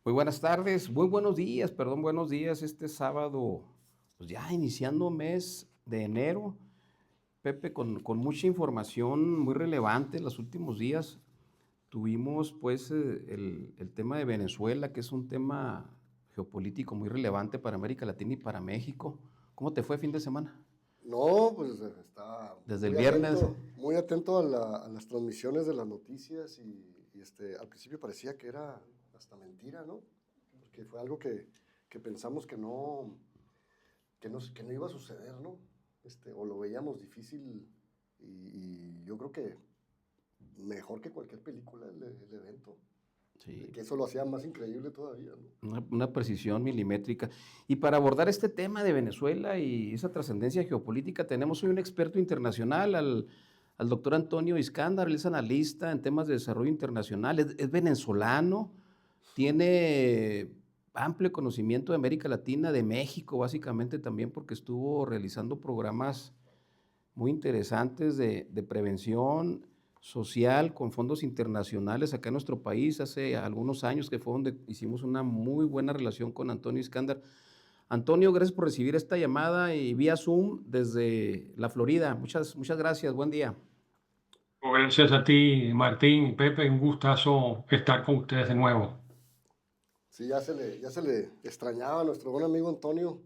Muy buenas tardes, muy buenos días, perdón, buenos días este sábado, pues ya iniciando mes de enero, Pepe, con mucha información muy relevante en los últimos días. Tuvimos pues el tema de Venezuela, que es un tema geopolítico muy relevante para América Latina y para México. ¿Cómo te fue fin de semana? No, pues estaba Desde el viernes. muy atento a las transmisiones de las noticias y al principio parecía que era hasta mentira, ¿no? Porque fue algo que pensamos que no iba a suceder, ¿no? O lo veíamos difícil y yo creo que mejor que cualquier película el evento, Sí, que eso lo hacía más increíble todavía, ¿no? una precisión milimétrica. Y para abordar este tema de Venezuela y esa trascendencia geopolítica, tenemos hoy un experto internacional, al doctor Antonio Iskandar. Él es analista en temas de desarrollo internacional, es venezolano, tiene amplio conocimiento de América Latina, de México básicamente también, porque estuvo realizando programas muy interesantes de prevención social con fondos internacionales acá en nuestro país hace algunos años, que fue donde hicimos una muy buena relación con Antonio Iskandar. Antonio, gracias por recibir esta llamada y vía Zoom desde la Florida. Muchas gracias, buen día. Gracias a ti, Martín y Pepe, un gustazo estar con ustedes de nuevo. Sí, ya se le extrañaba a nuestro buen amigo Antonio,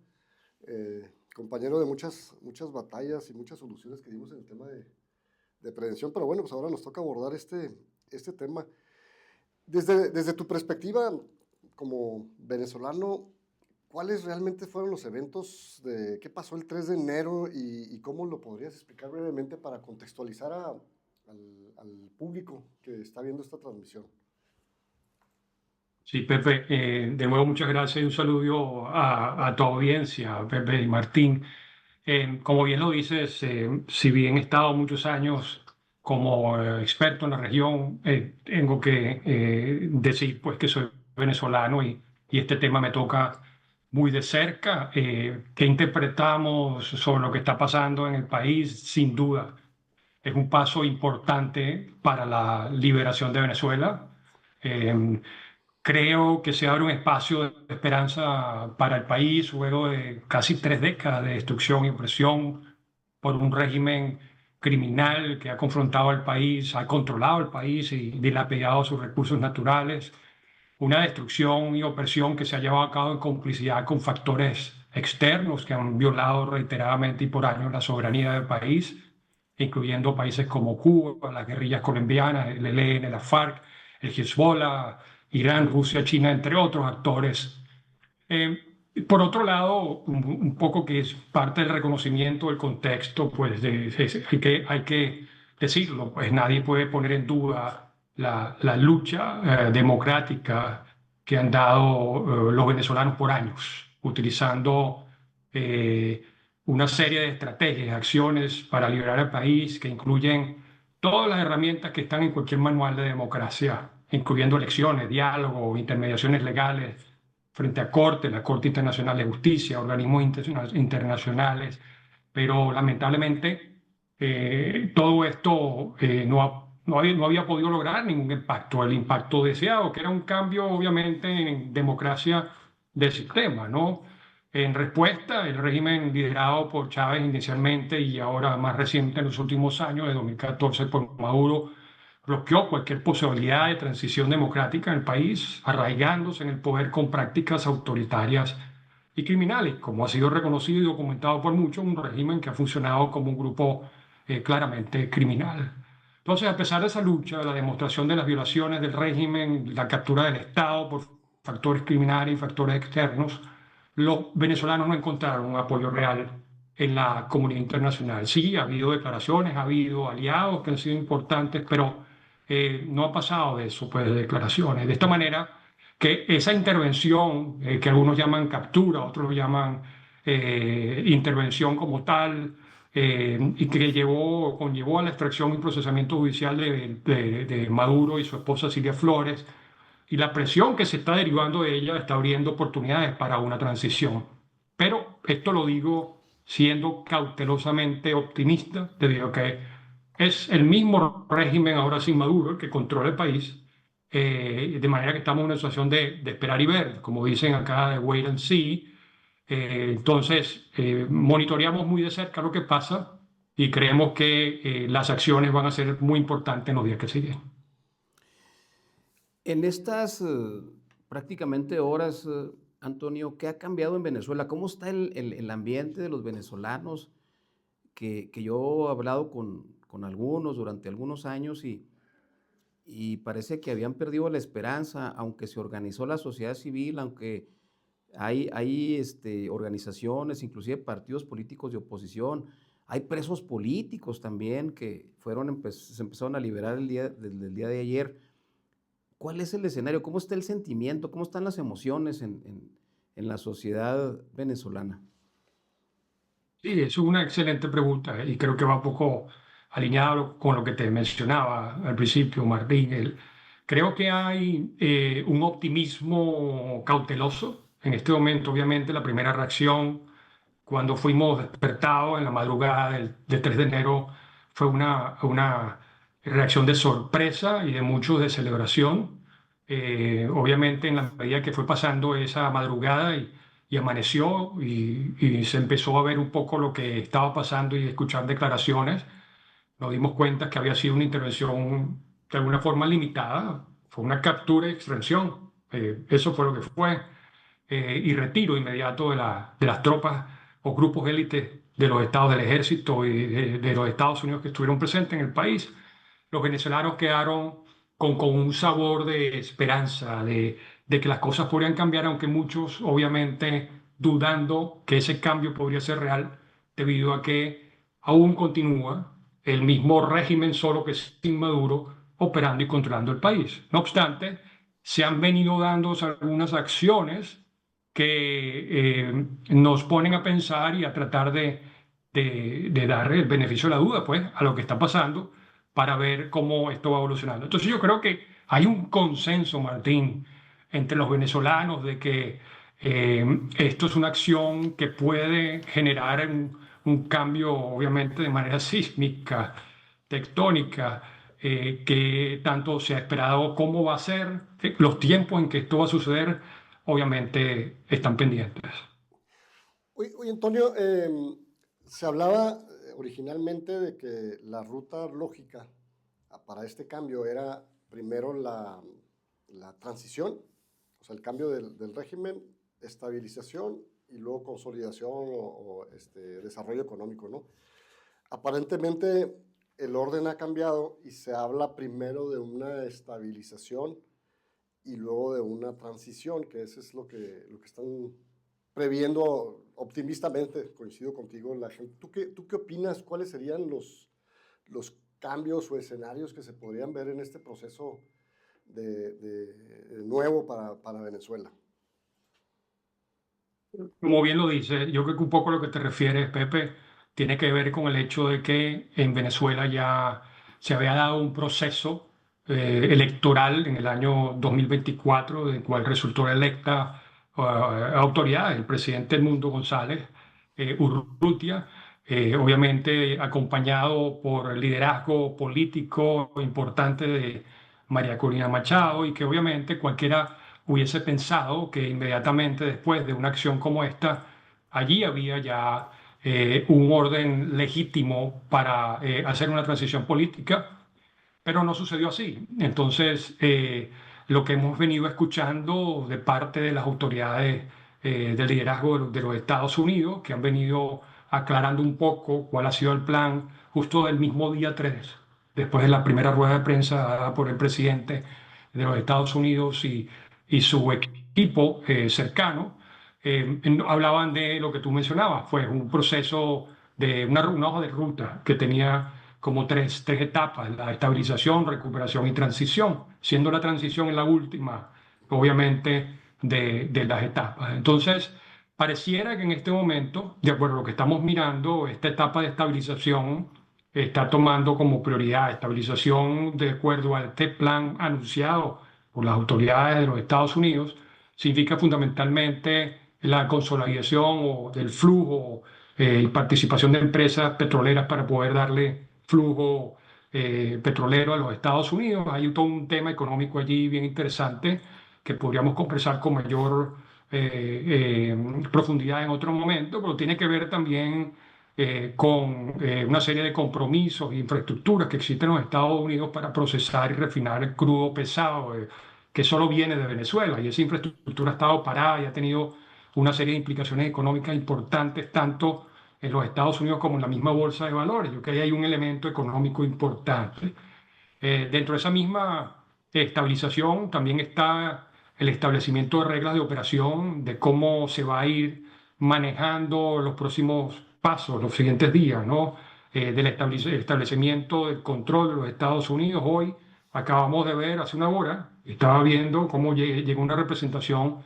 compañero de muchas batallas y muchas soluciones que dimos en el tema de prevención, pero bueno, pues ahora nos toca abordar este tema. Desde tu perspectiva como venezolano, ¿cuáles realmente fueron los eventos de qué pasó el 3 de enero y cómo lo podrías explicar brevemente para contextualizar al público que está viendo esta transmisión? Sí, Pepe, de nuevo muchas gracias y un saludo a tu audiencia, Pepe y Martín. Como bien lo dices, si bien he estado muchos años como experto en la región, tengo que decir pues que soy venezolano y este tema me toca muy de cerca. ¿Qué interpretamos sobre lo que está pasando en el país? Sin duda, es un paso importante para la liberación de Venezuela. Eh, Creo que se abre un espacio de esperanza para el país luego de casi 3 décadas de destrucción y opresión por un régimen criminal que ha confrontado al país, ha controlado el país y dilapidado sus recursos naturales. Una destrucción y opresión que se ha llevado a cabo en complicidad con factores externos que han violado reiteradamente y por años la soberanía del país, incluyendo países como Cuba, las guerrillas colombianas, el ELN, la FARC, el Hezbollah, Irán, Rusia, China, entre otros actores. Eh, por otro lado, un poco que es parte del reconocimiento del contexto, pues hay que decirlo, pues nadie puede poner en duda la lucha democrática que han dado los venezolanos por años, utilizando eh, una serie de estrategias, acciones para liberar al país que incluyen todas las herramientas que están en cualquier manual de democracia, incluyendo elecciones, diálogo, intermediaciones legales frente a Corte, la Corte Internacional de Justicia, organismos internacionales, pero lamentablemente todo esto no había podido lograr ningún impacto, el impacto deseado, que era un cambio obviamente en democracia del sistema, ¿no? En respuesta, el régimen liderado por Chávez inicialmente y ahora más reciente en los últimos años, de 2014 por Maduro, bloqueó cualquier posibilidad de transición democrática en el país, arraigándose en el poder con prácticas autoritarias y criminales, como ha sido reconocido y documentado por muchos, un régimen que ha funcionado como un grupo claramente criminal. Entonces, a pesar de esa lucha, la demostración de las violaciones del régimen, la captura del Estado por factores criminales y factores externos, los venezolanos no encontraron un apoyo real en la comunidad internacional. Sí, ha habido declaraciones, ha habido aliados que han sido importantes, pero no ha pasado de eso, pues, de declaraciones. De esta manera, que esa intervención, que algunos llaman captura, otros lo llaman intervención como tal, y que conllevó a la extracción y procesamiento judicial de Maduro y su esposa Silvia Flores, y la presión que se está derivando de ella está abriendo oportunidades para una transición. Pero esto lo digo siendo cautelosamente optimista, debido a que es el mismo régimen ahora sin Maduro el que controla el país, de manera que estamos en una situación de esperar y ver, como dicen acá, de wait and see. Entonces, monitoreamos muy de cerca lo que pasa y creemos que las acciones van a ser muy importantes en los días que siguen. En estas prácticamente horas, Antonio, ¿qué ha cambiado en Venezuela? ¿Cómo está el ambiente de los venezolanos? Que yo he hablado con algunos durante algunos años y parece que habían perdido la esperanza, aunque se organizó la sociedad civil, aunque hay organizaciones, inclusive partidos políticos de oposición, hay presos políticos también que se empezaron a liberar desde el día de ayer. ¿Cuál es el escenario? ¿Cómo está el sentimiento? ¿Cómo están las emociones en la sociedad venezolana? Sí, es una excelente pregunta y creo que va un poco alineado con lo que te mencionaba al principio, Martín. Creo que hay un optimismo cauteloso. En este momento, obviamente, la primera reacción cuando fuimos despertados en la madrugada del 3 de enero fue una reacción de sorpresa y de muchos de celebración. Obviamente, en la medida que fue pasando esa madrugada y amaneció y se empezó a ver un poco lo que estaba pasando y escuchar declaraciones, nos dimos cuenta que había sido una intervención de alguna forma limitada, fue una captura y extracción. Eso fue lo que fue. Y retiro inmediato de las tropas o grupos élite de los estados del ejército y de los Estados Unidos que estuvieron presentes en el país. Los venezolanos quedaron con un sabor de esperanza, de que las cosas podrían cambiar, aunque muchos obviamente dudando que ese cambio podría ser real, debido a que aún continúa el mismo régimen, solo que sin Maduro, operando y controlando el país. No obstante, se han venido dando algunas acciones que nos ponen a pensar y a tratar de dar el beneficio de la duda, pues, a lo que está pasando para ver cómo esto va evolucionando. Entonces yo creo que hay un consenso, Martín, entre los venezolanos de que esto es una acción que puede generar un cambio, obviamente, de manera sísmica, tectónica, que tanto se ha esperado cómo va a ser, los tiempos en que esto va a suceder, obviamente están pendientes. Oye, Antonio, se hablaba originalmente de que la ruta lógica para este cambio era primero la transición, o sea, el cambio del régimen, estabilización y luego consolidación o desarrollo económico, ¿no? Aparentemente el orden ha cambiado y se habla primero de una estabilización y luego de una transición, que eso es lo que están previendo optimistamente, coincido contigo, la gente. ¿Tú qué opinas? ¿Cuáles serían los cambios o escenarios que se podrían ver en este proceso de nuevo para Venezuela? Como bien lo dice, yo creo que un poco lo que te refieres, Pepe, tiene que ver con el hecho de que en Venezuela ya se había dado un proceso electoral en el año 2024, del cual resultó electa autoridad, el presidente Edmundo González Urrutia, obviamente acompañado por el liderazgo político importante de María Corina Machado, y que obviamente cualquiera hubiese pensado que inmediatamente después de una acción como esta, allí había ya un orden legítimo para hacer una transición política, pero no sucedió así. Entonces, lo que hemos venido escuchando de parte de las autoridades del liderazgo de los Estados Unidos, que han venido aclarando un poco cuál ha sido el plan justo del mismo día 3, después de la primera rueda de prensa dada por el presidente de los Estados Unidos y su equipo cercano, hablaban de lo que tú mencionabas, fue un proceso de una hoja de ruta que tenía como tres etapas: la estabilización, recuperación y transición, siendo la transición en la última, obviamente, de las etapas. Entonces, pareciera que en este momento, de acuerdo a lo que estamos mirando, esta etapa de estabilización está tomando como prioridad estabilización de acuerdo a este plan anunciado por las autoridades de los Estados Unidos. Significa fundamentalmente la consolidación o del flujo y participación de empresas petroleras para poder darle flujo petrolero de los Estados Unidos. Hay todo un tema económico allí bien interesante que podríamos conversar con mayor profundidad en otro momento, pero tiene que ver también con una serie de compromisos e infraestructuras que existen en los Estados Unidos para procesar y refinar el crudo pesado que solo viene de Venezuela. Y esa infraestructura ha estado parada y ha tenido una serie de implicaciones económicas importantes, tanto en los Estados Unidos como en la misma bolsa de valores. Yo creo que ahí hay un elemento económico importante. Dentro de esa misma estabilización también está el establecimiento de reglas de operación, de cómo se va a ir manejando los próximos pasos, los siguientes días, ¿no? Del establecimiento del control de los Estados Unidos. Hoy acabamos de ver, hace una hora, estaba viendo cómo llegó una representación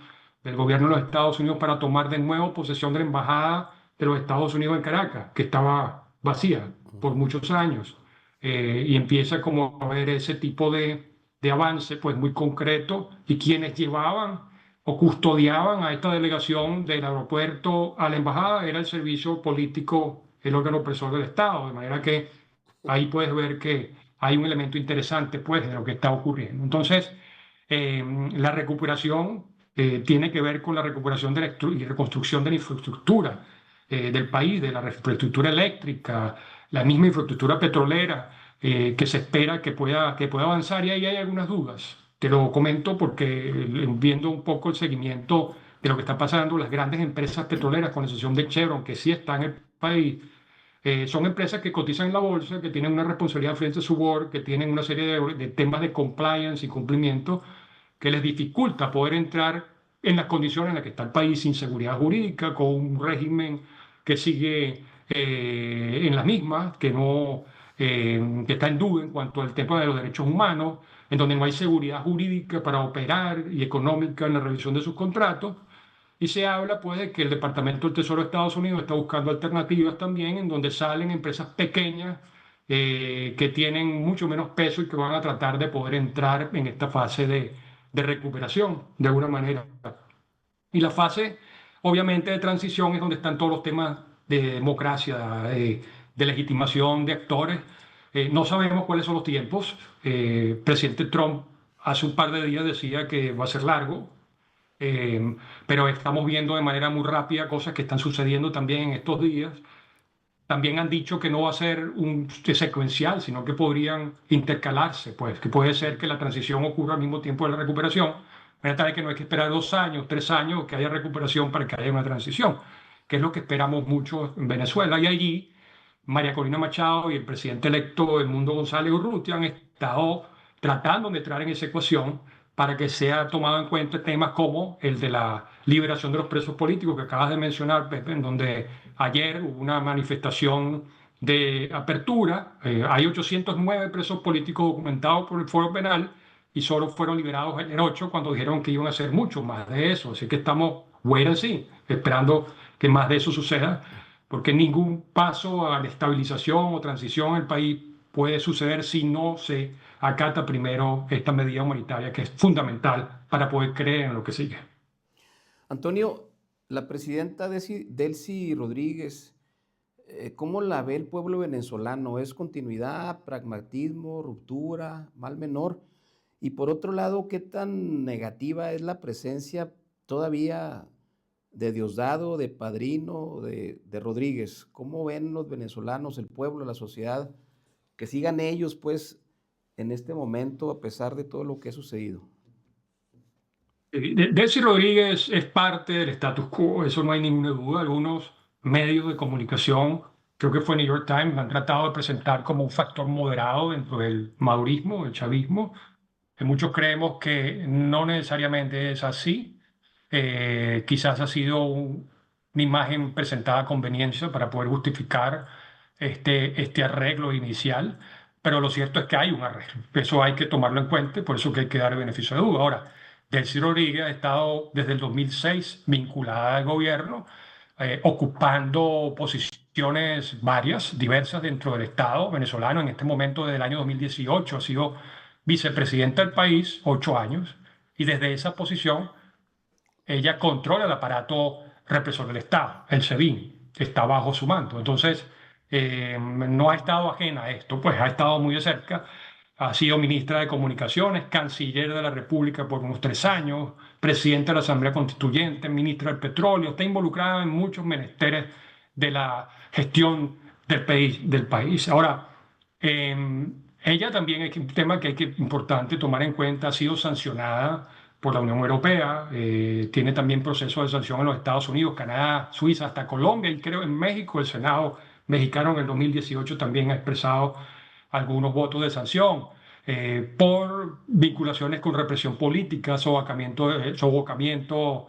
del gobierno de los Estados Unidos para tomar de nuevo posesión de la embajada de los Estados Unidos en Caracas, que estaba vacía por muchos años. Y empieza como a ver ese tipo de avance pues muy concreto, y quienes llevaban o custodiaban a esta delegación del aeropuerto a la embajada era el servicio político, el órgano opresor del Estado, de manera que ahí puedes ver que hay un elemento interesante pues de lo que está ocurriendo. Entonces, la recuperación tiene que ver con la recuperación de y reconstrucción de la infraestructura del país, de la infraestructura eléctrica, la misma infraestructura petrolera, que se espera que pueda avanzar, y ahí hay algunas dudas. Te lo comento porque viendo un poco el seguimiento de lo que está pasando, las grandes empresas petroleras, con excepción de Chevron, que sí está en el país, son empresas que cotizan en la bolsa, que tienen una responsabilidad frente a su board, que tienen una serie de temas de compliance y cumplimiento que les dificulta poder entrar en las condiciones en las que está el país, sin seguridad jurídica, con un régimen que sigue en las mismas, que no que está en duda en cuanto al tema de los derechos humanos, en donde no hay seguridad jurídica para operar y económica en la revisión de sus contratos. Y se habla pues de que el Departamento del Tesoro de Estados Unidos está buscando alternativas también, en donde salen empresas pequeñas que tienen mucho menos peso y que van a tratar de poder entrar en esta fase de recuperación de alguna manera. Y la fase, obviamente, de transición es donde están todos los temas de democracia, de legitimación de actores. No sabemos cuáles son los tiempos. Presidente Trump hace un par de días decía que va a ser largo, pero estamos viendo de manera muy rápida cosas que están sucediendo también en estos días. También han dicho que no va a ser un secuencial, sino que podrían intercalarse, pues que puede ser que la transición ocurra al mismo tiempo de la recuperación. Tal que no hay que esperar 2 años, 3 años, que haya recuperación para que haya una transición, que es lo que esperamos mucho en Venezuela. Y allí María Corina Machado y el presidente electo Edmundo González Urrutia han estado tratando de entrar en esa ecuación para que sea tomado en cuenta temas como el de la liberación de los presos políticos que acabas de mencionar, Pepe, en donde ayer hubo una manifestación de apertura. Hay 809 presos políticos documentados por el Foro Penal y solo fueron liberados ayer 8 cuando dijeron que iban a hacer mucho más de eso. Así que estamos wait and see, esperando que más de eso suceda, porque ningún paso a la estabilización o transición en el país puede suceder si no se acata primero esta medida humanitaria, que es fundamental para poder creer en lo que sigue. Antonio, la presidenta Delcy Rodríguez, ¿cómo la ve el pueblo venezolano? ¿Es continuidad, pragmatismo, ruptura, mal menor? Y por otro lado, ¿qué tan negativa es la presencia todavía de Diosdado, de Padrino, de Rodríguez? ¿Cómo ven los venezolanos, el pueblo, la sociedad, que sigan ellos pues en este momento a pesar de todo lo que ha sucedido? Delcy Rodríguez es parte del status quo, eso no hay ninguna duda. Algunos medios de comunicación, creo que fue New York Times, han tratado de presentar como un factor moderado dentro del madurismo, del chavismo. Muchos creemos que no necesariamente es así. Quizás ha sido una imagen presentada a conveniencia para poder justificar este arreglo inicial, pero lo cierto es que hay un arreglo. Eso hay que tomarlo en cuenta, por eso que hay que dar el beneficio de duda. Ahora, Delcy Rodríguez ha estado desde el 2006 vinculada al gobierno, ocupando posiciones varias, diversas dentro del Estado venezolano. En este momento, desde el año 2018, ha sido vicepresidenta del país, 8 años, y desde esa posición ella controla el aparato represor del Estado, el SEBIN, que está bajo su manto. Entonces, no ha estado ajena a esto, pues ha estado muy de cerca. Ha sido ministra de Comunicaciones, canciller de la República por unos 3 años, presidenta de la Asamblea Constituyente, ministra del Petróleo, está involucrada en muchos menesteres de la gestión del país. Ahora, ella también, es un tema que importante tomar en cuenta, ha sido sancionada por la Unión Europea, tiene también procesos de sanción en los Estados Unidos, Canadá, Suiza, hasta Colombia, y creo en México. El Senado mexicano en el 2018 también ha expresado algunos votos de sanción por vinculaciones con represión política, socavamiento,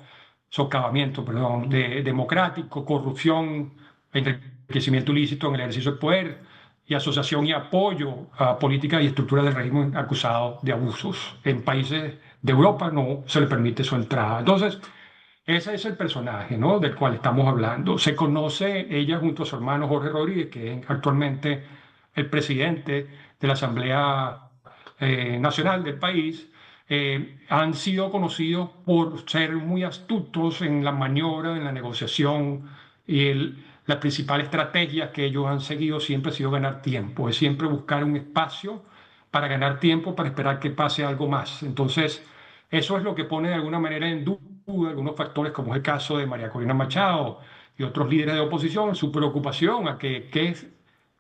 perdón, democrático, corrupción, enriquecimiento ilícito en el ejercicio del poder y asociación y apoyo a políticas y estructuras del régimen acusados de abusos. En países de Europa no se le permite su entrada. Entonces, ese es el personaje, ¿no?, del cual estamos hablando. Se conoce ella junto a su hermano Jorge Rodríguez, que es actualmente el presidente de la Asamblea Nacional del país. Han sido conocidos por ser muy astutos en la maniobra, en la negociación, y la principal estrategia que ellos han seguido siempre ha sido ganar tiempo, es siempre buscar un espacio para ganar tiempo, para esperar que pase algo más. Entonces, eso es lo que pone de alguna manera en duda algunos factores, como es el caso de María Corina Machado y otros líderes de oposición, su preocupación a que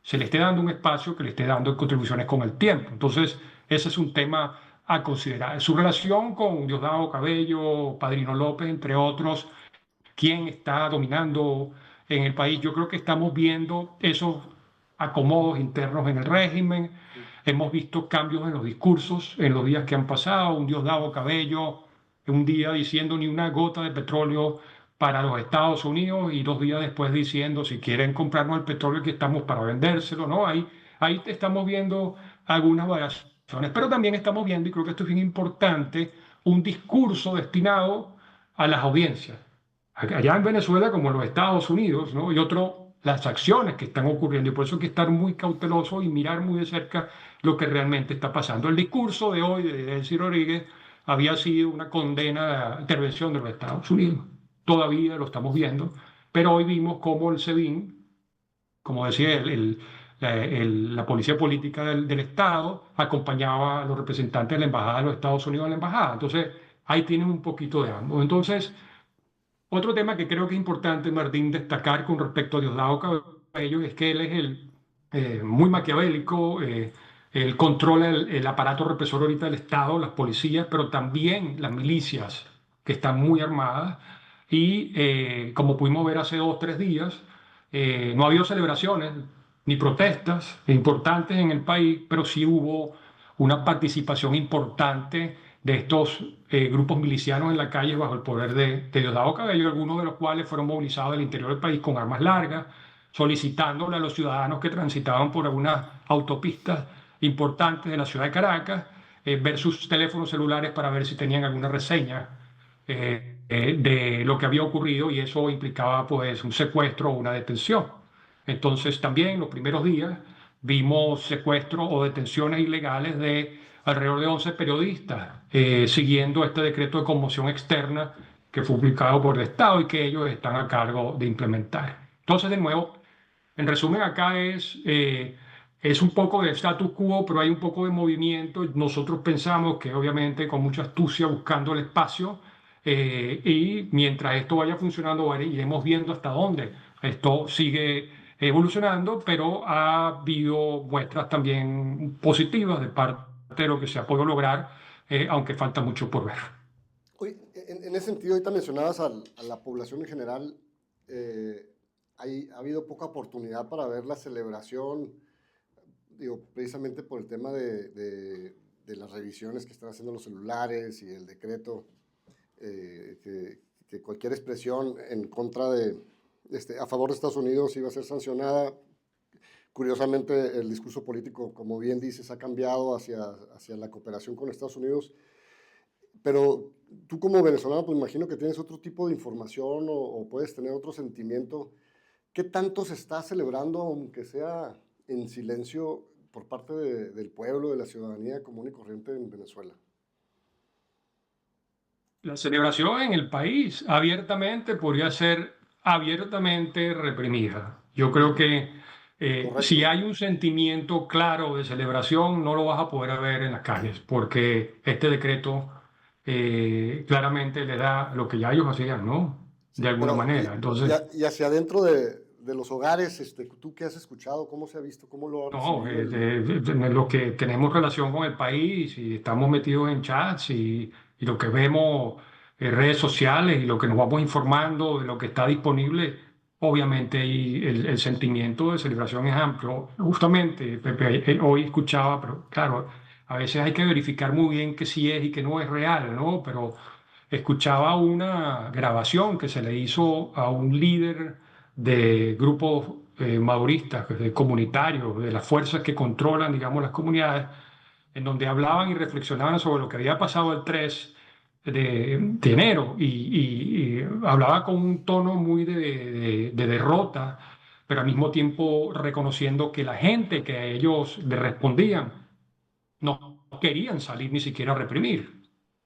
se le esté dando un espacio, que le esté dando contribuciones con el tiempo. Entonces, ese es un tema a considerar. Su relación con Diosdado Cabello, Padrino López, entre otros, quién está dominando en el país. Yo creo que estamos viendo esos acomodos internos en el régimen. Hemos visto cambios en los discursos en los días que han pasado. Un Diosdado Cabello, un día diciendo ni una gota de petróleo para los Estados Unidos, y 2 días después diciendo si quieren comprarnos el petróleo que estamos para vendérselo, ¿no? Ahí estamos viendo algunas variaciones, pero también estamos viendo, y creo que esto es bien importante, un discurso destinado a las audiencias allá en Venezuela como en los Estados Unidos, ¿no? Y otro, las acciones que están ocurriendo. Y por eso hay que estar muy cauteloso y mirar muy de cerca lo que realmente está pasando. El discurso de hoy de Delcy Rodríguez había sido una condena a la intervención de los Estados Unidos. Todavía lo estamos viendo, pero hoy vimos cómo el SEBIN, como decía la policía política del Estado, acompañaba a los representantes de la embajada de los Estados Unidos a la embajada. Entonces, ahí tienen un poquito de ambos. Entonces, otro tema que creo que es importante, Martín, destacar con respecto a Diosdado Cabello es que él es muy maquiavélico, él controla el aparato represor ahorita del Estado, las policías, pero también las milicias que están muy armadas. Y como pudimos ver hace 2 o 3 días, no ha habido celebraciones ni protestas importantes en el país, pero sí hubo una participación importante de estos grupos milicianos en la calle bajo el poder de Diosdado Cabello, algunos de los cuales fueron movilizados del interior del país con armas largas, solicitándole a los ciudadanos que transitaban por algunas autopistas importantes de la ciudad de Caracas, ver sus teléfonos celulares para ver si tenían alguna reseña de lo que había ocurrido, y eso implicaba pues un secuestro o una detención. Entonces también los primeros días vimos secuestros o detenciones ilegales de alrededor de 11 periodistas, siguiendo este decreto de conmoción externa que fue publicado por el Estado y que ellos están a cargo de implementar. Entonces, de nuevo, en resumen, acá es un poco de status quo, pero hay un poco de movimiento. Nosotros pensamos que obviamente con mucha astucia buscando el espacio, y mientras esto vaya funcionando, iremos viendo hasta dónde esto sigue evolucionando, pero ha habido muestras también positivas de parte de lo que se ha podido lograr, aunque falta mucho por ver. Oye, en ese sentido, ahorita mencionabas a la población en general, ha habido poca oportunidad para ver la celebración, digo, precisamente por el tema de las revisiones que están haciendo los celulares y el decreto, que cualquier expresión en contra a favor de Estados Unidos iba a ser sancionada. Curiosamente, el discurso político, como bien dices, ha cambiado hacia la cooperación con Estados Unidos. Pero tú como venezolano, pues imagino que tienes otro tipo de información o puedes tener otro sentimiento. ¿Qué tanto se está celebrando, aunque sea en silencio, por parte del pueblo, de la ciudadanía común y corriente en Venezuela? La celebración en el país abiertamente podría ser abiertamente reprimida. Yo creo que Si correcto. hay un sentimiento claro de celebración, no lo vas a poder ver en las calles, porque este decreto claramente le da lo que ya ellos hacían, ¿no? De Sí, alguna pero manera. Entonces, y hacia adentro de los hogares, ¿tú qué has escuchado? ¿Cómo se ha visto? ¿Cómo lo ha no, recibido el... de lo que tenemos relación con el país y estamos metidos en chats y lo que vemos en redes sociales y lo que nos vamos informando de lo que está disponible, obviamente y el sentimiento de celebración es amplio. Justamente, Pepe, hoy escuchaba, pero claro, a veces hay que verificar muy bien que sí es y que no es real, ¿no? Pero escuchaba una grabación que se le hizo a un líder de grupos maduristas, comunitarios, de las fuerzas que controlan, digamos, las comunidades, en donde hablaban y reflexionaban sobre lo que había pasado el 3 de enero y hablaba con un tono muy de derrota, pero al mismo tiempo reconociendo que la gente que a ellos le respondían no querían salir ni siquiera a reprimir.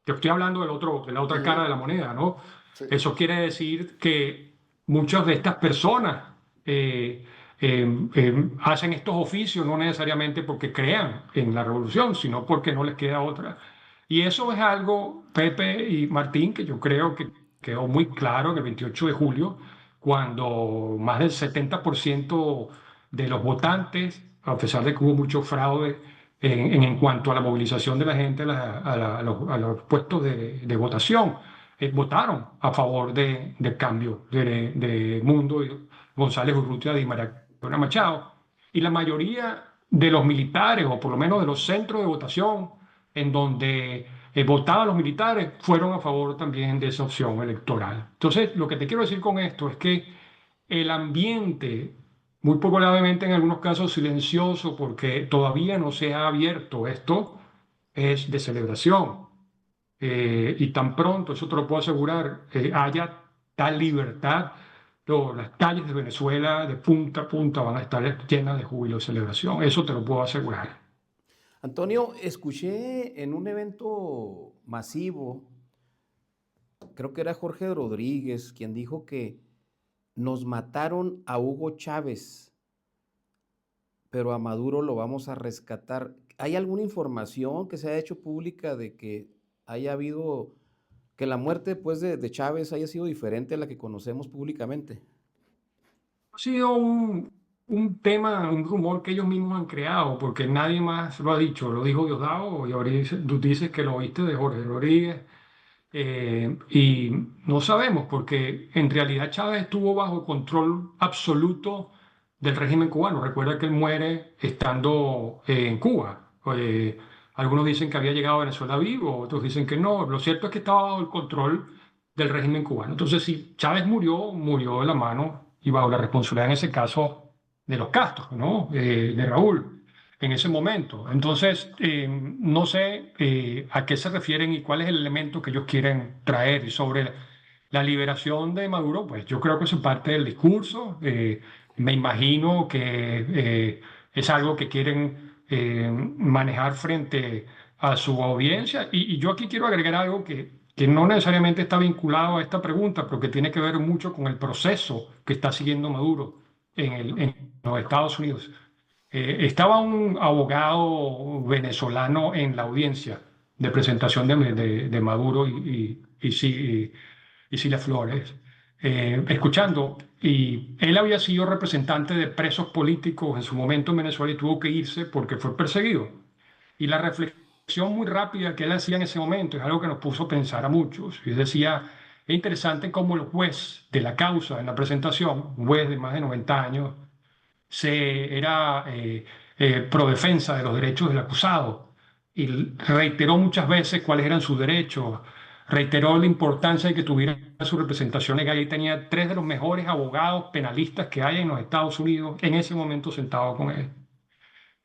Yo estoy hablando de la otra cara Ujú, de la moneda, ¿no? sí, Eso quiere decir que muchas de estas personas eh, hacen estos oficios no necesariamente porque crean en la revolución, sino porque no les queda otra. Y eso es algo, Pepe y Martín, que yo creo que quedó muy claro en el 28 de julio, cuando más del 70% de los votantes, a pesar de que hubo mucho fraude, en cuanto a la movilización de la gente a los puestos de votación, votaron a favor del cambio de Mundo González Urrutia y María Corina Machado. Y la mayoría de los militares, o por lo menos de los centros de votación en donde votaban los militares, fueron a favor también de esa opción electoral. Entonces, lo que te quiero decir con esto es que el ambiente, muy probablemente en algunos casos silencioso, porque todavía no se ha abierto esto, es de celebración. Y tan pronto, eso te lo puedo asegurar, haya tal libertad, las calles de Venezuela de punta a punta van a estar llenas de júbilo y celebración. Eso te lo puedo asegurar. Antonio, escuché en un evento masivo, creo que era Jorge Rodríguez, quien dijo que nos mataron a Hugo Chávez, pero a Maduro lo vamos a rescatar. ¿Hay alguna información que se ha hecho pública de que haya habido, que la muerte pues, de Chávez haya sido diferente a la que conocemos públicamente? Ha sido un tema, un rumor que ellos mismos han creado, porque nadie más lo ha dicho. Lo dijo Diosdado y ahora tú dices que lo oíste de Jorge Rodríguez. Y no sabemos, porque en realidad Chávez estuvo bajo control absoluto del régimen cubano. Recuerda que él muere estando en Cuba. Algunos dicen que había llegado a Venezuela vivo, otros dicen que no. Lo cierto es que estaba bajo el control del régimen cubano. Entonces, si Chávez murió, murió de la mano y bajo la responsabilidad en ese caso de los Castro, ¿no? De Raúl en ese momento. Entonces, no sé a qué se refieren y cuál es el elemento que ellos quieren traer. Y sobre la liberación de Maduro, pues yo creo que eso es parte del discurso. Me imagino que es algo que quieren manejar frente a su audiencia. Y yo aquí quiero agregar algo que no necesariamente está vinculado a esta pregunta, pero que tiene que ver mucho con el proceso que está siguiendo Maduro en los Estados Unidos. Estaba un abogado venezolano en la audiencia de presentación de Maduro y Cilia Flores, escuchando, y él había sido representante de presos políticos en su momento en Venezuela y tuvo que irse porque fue perseguido. Y la reflexión muy rápida que él hacía en ese momento es algo que nos puso a pensar a muchos. Y decía, es interesante cómo el juez de la causa en la presentación, un juez de más de 90 años, era pro defensa de los derechos del acusado y reiteró muchas veces cuáles eran sus derechos, reiteró la importancia de que tuviera su representación legal y tenía tres de los mejores abogados penalistas que hay en los Estados Unidos en ese momento sentados con él.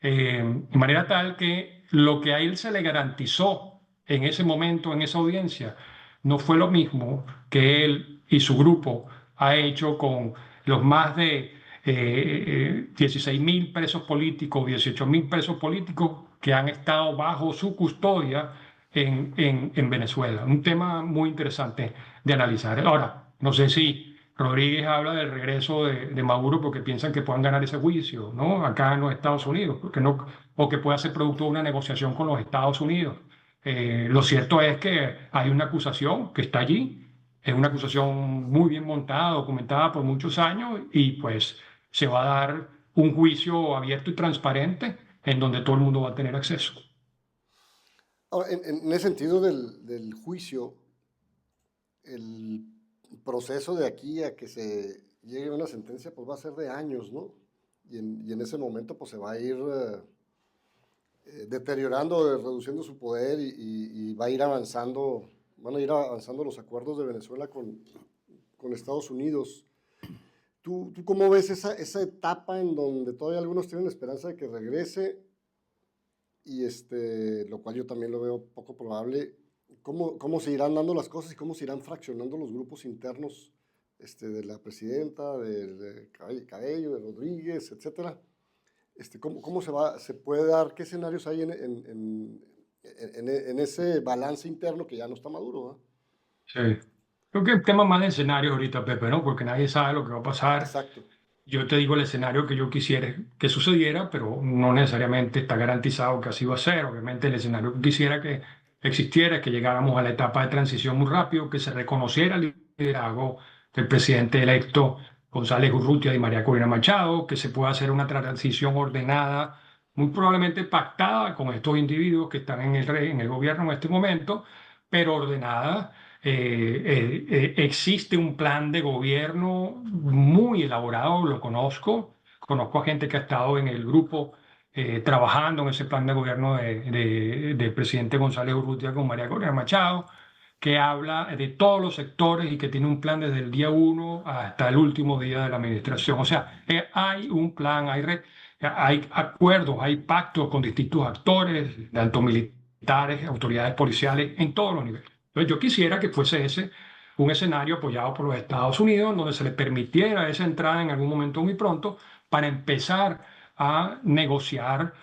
De manera tal que lo que a él se le garantizó en ese momento, en esa audiencia, no fue lo mismo que él y su grupo ha hecho con los más de 16.000 presos políticos, 18.000 presos políticos que han estado bajo su custodia en Venezuela. Un tema muy interesante de analizar. Ahora, no sé si Rodríguez habla del regreso de Maduro porque piensan que puedan ganar ese juicio, ¿no? Acá en los Estados Unidos, porque no, o que pueda ser producto de una negociación con los Estados Unidos. Lo cierto es que hay una acusación que está allí, es una acusación muy bien montada, documentada por muchos años, y pues se va a dar un juicio abierto y transparente en donde todo el mundo va a tener acceso. Ahora, en ese sentido del juicio, el proceso de aquí a que se llegue a una sentencia, pues va a ser de años, ¿no? Y en ese momento, pues se va a ir deteriorando, reduciendo su poder y va a ir avanzando, van a ir avanzando los acuerdos de Venezuela con Estados Unidos. ¿Tú cómo ves esa etapa en donde todavía algunos tienen esperanza de que regrese? Y lo cual yo también lo veo poco probable. ¿Cómo se irán dando las cosas y cómo se irán fraccionando los grupos internos de la presidenta, de Cabello, de Rodríguez, etcétera? ¿Cómo se puede dar, qué escenarios hay en ese balance interno que ya no está maduro? ¿Eh? Sí. Creo que el tema más de escenario ahorita, Pepe, ¿no? Porque nadie sabe lo que va a pasar. Exacto. Yo te digo el escenario que yo quisiera que sucediera, pero no necesariamente está garantizado que así va a ser. Obviamente el escenario que quisiera que existiera es que llegáramos a la etapa de transición muy rápido, que se reconociera el liderazgo del presidente electo González Urrutia y María Corina Machado, que se pueda hacer una transición ordenada, muy probablemente pactada con estos individuos que están en el gobierno en este momento, pero ordenada. Existe un plan de gobierno muy elaborado, lo conozco a gente que ha estado en el grupo trabajando en ese plan de gobierno del presidente González Urrutia con María Corina Machado, que habla de todos los sectores y que tiene un plan desde el día uno hasta el último día de la administración. O sea, hay un plan, hay acuerdos, hay pactos con distintos actores, tanto militares, autoridades policiales, en todos los niveles. Entonces yo quisiera que fuese ese un escenario apoyado por los Estados Unidos, donde se le permitiera esa entrada en algún momento muy pronto para empezar a negociar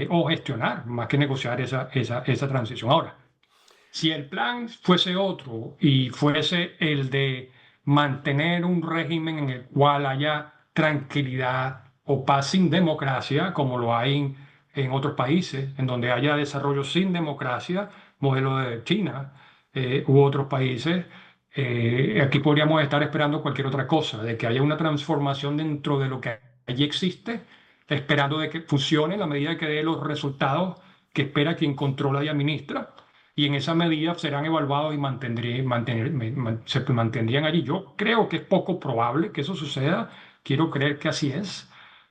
o gestionar, más que negociar esa transición. Ahora, si el plan fuese otro y fuese el de mantener un régimen en el cual haya tranquilidad o paz sin democracia, como lo hay en otros países, en donde haya desarrollo sin democracia, modelo de China u otros países, aquí podríamos estar esperando cualquier otra cosa, de que haya una transformación dentro de lo que allí existe, esperando de que funcione en la medida que dé los resultados que espera quien controla y administra, y en esa medida serán evaluados y se mantendrían allí. Yo creo que es poco probable que eso suceda, quiero creer que así es,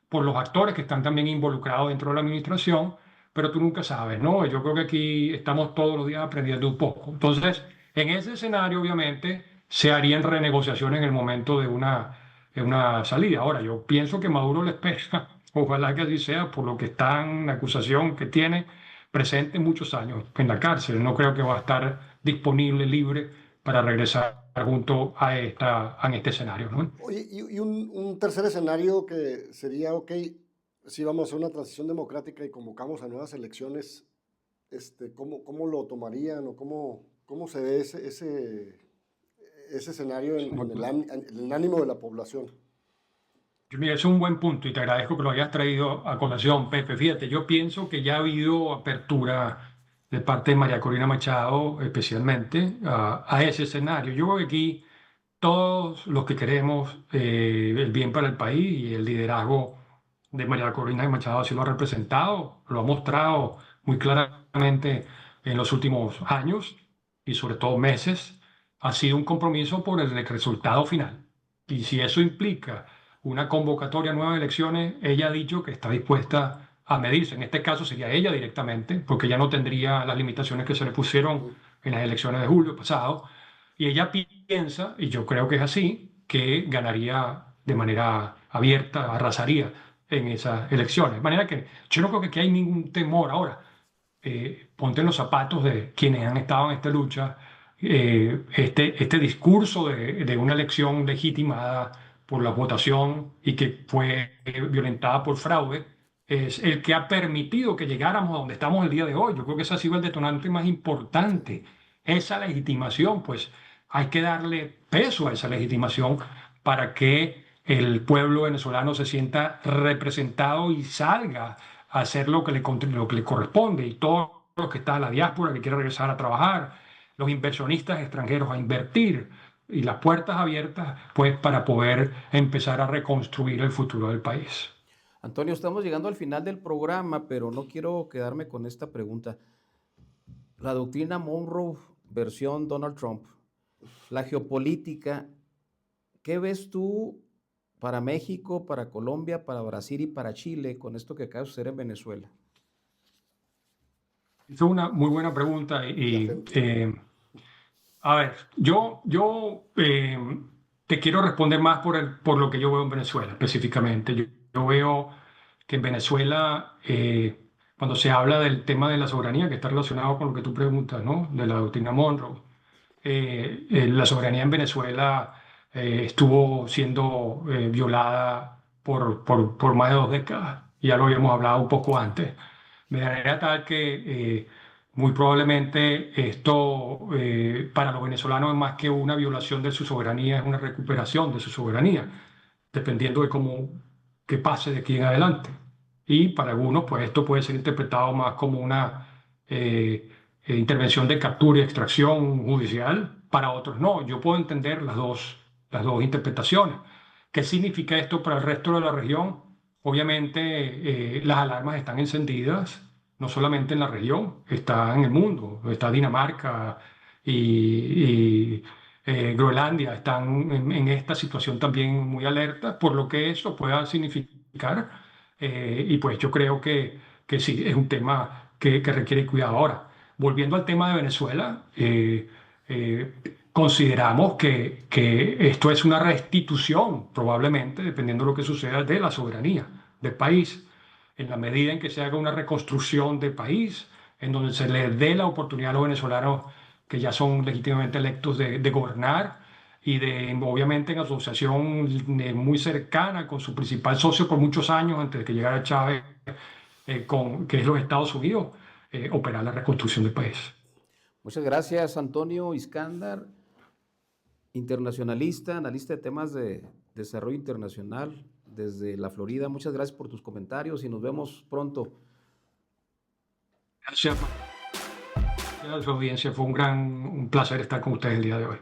por los actores que están también involucrados dentro de la administración, pero tú nunca sabes, ¿no? Yo creo que aquí estamos todos los días aprendiendo un poco. Entonces, en ese escenario, obviamente, se harían renegociaciones en el momento de una salida. Ahora, yo pienso que Maduro le espera, ojalá que así sea, por lo que está en la acusación que tiene presente muchos años en la cárcel. No creo que va a estar disponible, libre, para regresar junto a este escenario, ¿no? Oye, y un tercer escenario que sería, ok, si vamos a hacer una transición democrática y convocamos a nuevas elecciones, ¿cómo lo tomarían o cómo se ve ese escenario en el ánimo de la población? Mira, es un buen punto y te agradezco que lo hayas traído a colación, Pepe. Fíjate, yo pienso que ya ha habido apertura de parte de María Corina Machado, especialmente, a ese escenario. Yo creo que aquí todos los que queremos el bien para el país y el liderazgo de María Corina Machado así lo ha representado, lo ha mostrado muy claramente en los últimos años y sobre todo meses, ha sido un compromiso por el resultado final. Y si eso implica una convocatoria a nuevas elecciones, ella ha dicho que está dispuesta a medirse. En este caso sería ella directamente, porque ya no tendría las limitaciones que se le pusieron en las elecciones de julio pasado. Y ella piensa, y yo creo que es así, que ganaría de manera abierta, arrasaría en esas elecciones. De manera que yo no creo que aquí hay ningún temor. Ahora, ponte en los zapatos de quienes han estado en esta lucha. Este discurso de una elección legitimada por la votación y que fue violentada por fraude, es el que ha permitido que llegáramos a donde estamos el día de hoy. Yo creo que ese ha sido el detonante más importante, esa legitimación, pues hay que darle peso a esa legitimación para que el pueblo venezolano se sienta representado y salga a hacer lo que le corresponde. Y todos los que están en la diáspora, que quieren regresar a trabajar, los inversionistas extranjeros a invertir y las puertas abiertas, pues, para poder empezar a reconstruir el futuro del país. Antonio, estamos llegando al final del programa, pero no quiero quedarme con esta pregunta. La doctrina Monroe, versión Donald Trump, la geopolítica, ¿qué ves tú para México, para Colombia, para Brasil y para Chile con esto que acaba de suceder en Venezuela? Es una muy buena pregunta y a ver, te quiero responder más por lo que yo veo en Venezuela específicamente. Yo veo que en Venezuela, cuando se habla del tema de la soberanía, que está relacionado con lo que tú preguntas, ¿no? De la doctrina Monroe, la soberanía en Venezuela estuvo siendo violada por más de 2 décadas. Ya lo habíamos hablado un poco antes. De manera tal que muy probablemente esto para los venezolanos es más que una violación de su soberanía, es una recuperación de su soberanía, dependiendo de cómo que pase de aquí en adelante. Y para algunos, pues esto puede ser interpretado más como una intervención de captura y extracción judicial, para otros no. Yo puedo entender las dos interpretaciones. ¿Qué significa esto para el resto de la región? Obviamente las alarmas están encendidas, no solamente en la región, está en el mundo, está Dinamarca y Groenlandia, están en esta situación también muy alerta, por lo que eso pueda significar. Y pues yo creo que sí, es un tema que requiere cuidado. Ahora, volviendo al tema de Venezuela, consideramos que esto es una restitución, probablemente, dependiendo de lo que suceda, de la soberanía del país, en la medida en que se haga una reconstrucción del país, en donde se le dé la oportunidad a los venezolanos que ya son legítimamente electos de gobernar y obviamente, en asociación muy cercana con su principal socio por muchos años, antes de que llegara Chávez, que es los Estados Unidos, operar la reconstrucción del país. Muchas gracias, Antonio Iskandar, internacionalista, analista de temas de desarrollo internacional desde la Florida. Muchas gracias por tus comentarios y nos vemos pronto. Gracias a su audiencia, fue un placer estar con ustedes el día de hoy.